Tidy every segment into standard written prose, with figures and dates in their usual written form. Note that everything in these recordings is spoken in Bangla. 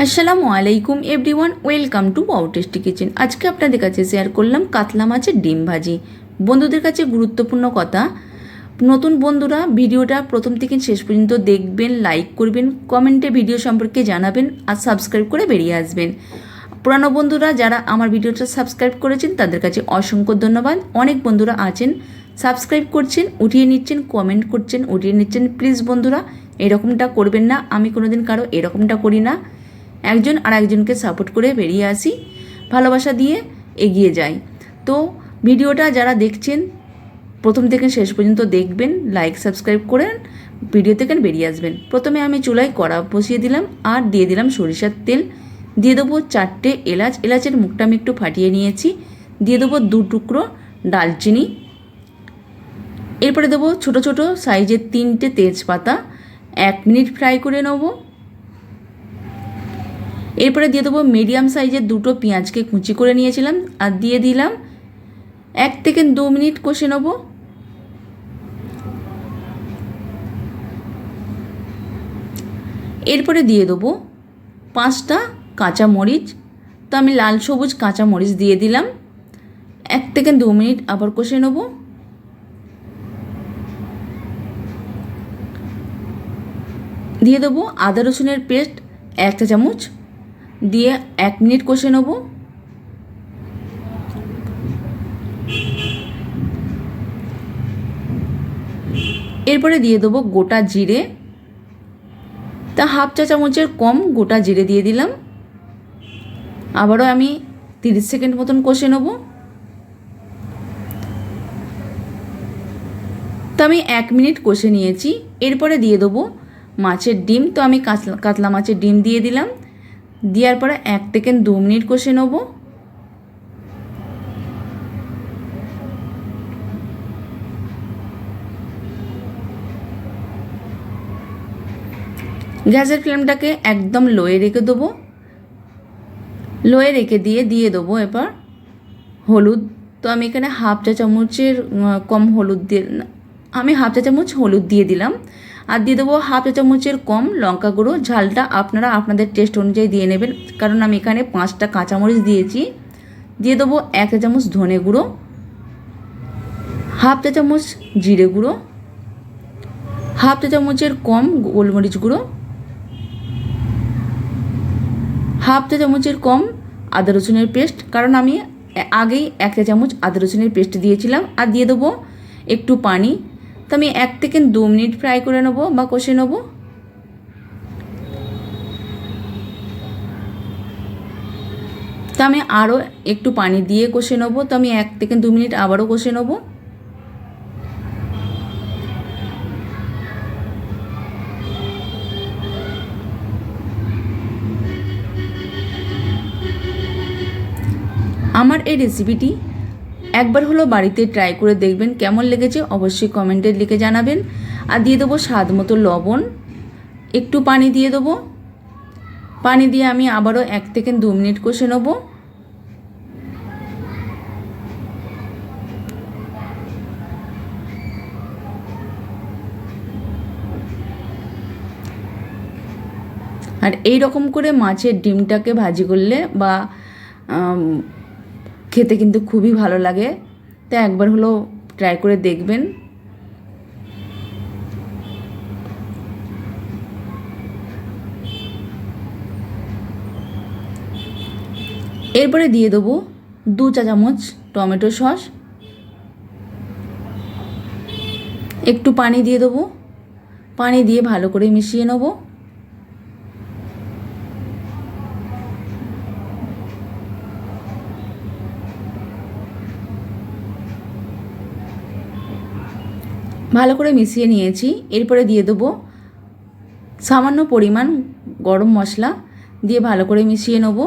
আসসালামু আলাইকুম everyone, welcome to wow tasty kitchen. আজকে আপনাদের কাছে শেয়ার করলাম কাতলা মাছের ডিম ভাজি। বন্ধুদের কাছে গুরুত্বপূর্ণ কথা, নতুন বন্ধুরা ভিডিওটা প্রথম থেকে শেষ পর্যন্ত দেখবেন, লাইক করবেন, কমেন্টে ভিডিও সম্পর্কে জানাবেন আর সাবস্ক্রাইব করে বেরিয়ে আসবেন। পুরানো বন্ধুরা যারা আমার ভিডিওটা সাবস্ক্রাইব করেছেন তাদের কাছে অসংখ্য ধন্যবাদ। অনেক বন্ধুরা আছেন সাবস্ক্রাইব করছেন, উঠিয়ে নিচ্ছেন, কমেন্ট করছেন, উঠিয়ে নিচ্ছেন। প্লিজ বন্ধুরা এরকমটা করবেন না, আমি কোনোদিন কারো এরকমটা করি না। একজন আর একজনকে সাপোর্ট করে বেরিয়ে আসি, ভালোবাসা দিয়ে এগিয়ে যাই। তো ভিডিওটা যারা দেখছেন প্রথম থেকে শেষ পর্যন্ত দেখবেন, লাইক সাবস্ক্রাইব করেন, ভিডিও থেকে বেরিয়ে আসবেন। প্রথমে আমি চুলায় কড়া বসিয়ে দিলাম আর দিয়ে দিলাম সরিষার তেল। দিয়ে দেবো 4টে এলাচ, এলাচের মুখটা আমি একটু ফাটিয়ে নিয়েছি। দিয়ে দেবো 2 টুকরো ডালচিনি। এরপরে দেবো ছোটো ছোটো সাইজের 3টে তেজপাতা। 1 মিনিট ফ্রাই করে নেবো। এরপরে দিয়ে দেবো মিডিয়াম সাইজের 2টো পেঁয়াজকে কুচি করে নিয়েছিলাম আর দিয়ে দিলাম। 1 থেকে 2 মিনিট কষে নেব। এরপরে দিয়ে দেবো 5টা কাঁচা মরিচ। তো আমি লাল সবুজ কাঁচা মরিচ দিয়ে দিলাম। 1 থেকে 2 মিনিট আবার কষে নেব। দিয়ে দেবো আদা রসুনের পেস্ট 1 চা চামচ, দিয়ে 1 মিনিট কষে নেব। এরপরে দিয়ে দেবো গোটা জিরে, তা 1/2 চা চামচের কম গোটা জিরে দিয়ে দিলাম। আবারও আমি 30 সেকেন্ড মতন কষে নেব। তো আমি 1 মিনিট কষে নিয়েছি। এরপরে দিয়ে দেবো মাছের ডিম। তো আমি কাতলা মাছের ডিম দিয়ে দিলাম। দেওয়ার পরে 1 থেকে 2 মিনিট কষে নেব। গ্যাসের ফ্লেমটাকে একদম লোয়ে রেখে দেবো। লোয়ে রেখে দিয়ে দেবো এবার হলুদ। তো আমি এখানে 1/2 চা চামচের কম হলুদ দিয়ে, আমি 1/2 চা চামচ হলুদ দিয়ে দিলাম। আর দিয়ে দেবো 1/2 চা চামচের কম লঙ্কা গুঁড়ো। ঝালটা আপনারা আপনাদের টেস্ট অনুযায়ী দিয়ে নেবেন, কারণ আমি এখানে 5টা কাঁচামরিচ দিয়েছি। দিয়ে দেবো 1 চা চামচ ধনে গুঁড়ো, 1/2 চা চামচ জিরে গুঁড়ো, 1/2 চা চামচের কম গোলমরিচ গুঁড়ো, 1/2 চা চামচের কম আদা রসুনের পেস্ট, কারণ আমি আগেই 1 চা চামচ আদা রসুনের পেস্ট দিয়েছিলাম। আর দিয়ে দেবো একটু পানি। তো আমি 1 থেকে 2 মিনিট ফ্রাই করে নেবো বা কষে নেবো। তো আমি আরও একটু পানি দিয়ে কষে নেবো। তো আমি 1 থেকে 2 মিনিট আবারও কষে নেবো। আমার এই রেসিপিটি একবার হলো বাড়িতে ট্রাই করে দেখবেন, কেমন লেগেছে অবশ্যই কমেন্টে লিখে জানাবেন। আর দিয়ে দেবো স্বাদ মতো লবণ, একটু পানি দিয়ে দেবো। পানি দিয়ে আমি আবারও 1 থেকে 2 মিনিট কষে নেবো। আর এই রকম করে মাছের ডিমটাকে ভাজি করলে বা খেতে কিন্তু খুবই ভালো লাগে। তাই একবার হলো ট্রাই করে দেখবেন। এরপরে দিয়ে দেবো 2 চা চামচ টমেটো সস, একটু পানি দিয়ে দেবো। পানি দিয়ে ভালো করে মিশিয়ে নেব। ভালো করে মিশিয়ে নিয়েছি। এরপরে দিয়ে দেবো সামান্য পরিমাণ গরম মশলা, দিয়ে ভালো করে মিশিয়ে নেব।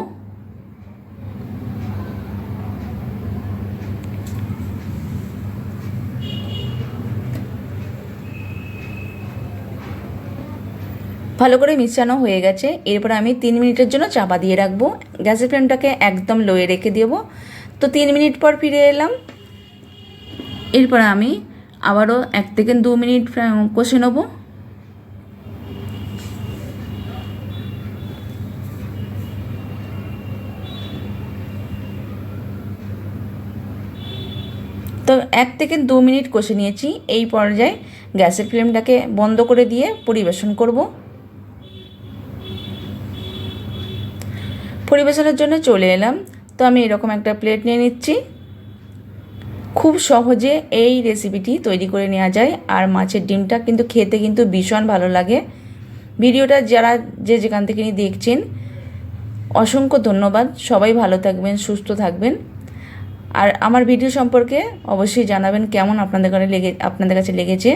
ভালো করে মিশানো হয়ে গেছে। এরপর আমি 3 মিনিটের জন্য চাপা দিয়ে রাখবো। গ্যাসের ফ্লেমটাকে একদম লোয়ে রেখে দেবো। তো 3 মিনিট পর ফিরে এলাম। এরপর আমি আবারও 1 থেকে 2 মিনিট কষে নেব। তো 1 থেকে 2 মিনিট কষে নিয়েছি। এই পর্যায়ে গ্যাসের ফ্লেমটাকে বন্ধ করে দিয়ে পরিবেশন করব। পরিবেশনের জন্য চলে এলাম। তো আমি এরকম একটা প্লেট নিয়ে নিচ্ছি। খুব সহজে এই রেসিপিটি তৈরি করে নেওয়া যায়, আর মাছের ডিমটা কিন্তু খেতে কিন্তু ভীষণ ভালো লাগে। ভিডিওটা যারা যেখান থেকে দেখছেন অসংখ্য ধন্যবাদ। সবাই ভালো থাকবেন, সুস্থ থাকবেন। আর আমার ভিডিও সম্পর্কে অবশ্যই জানাবেন কেমন আপনাদের কাছে লেগেছে।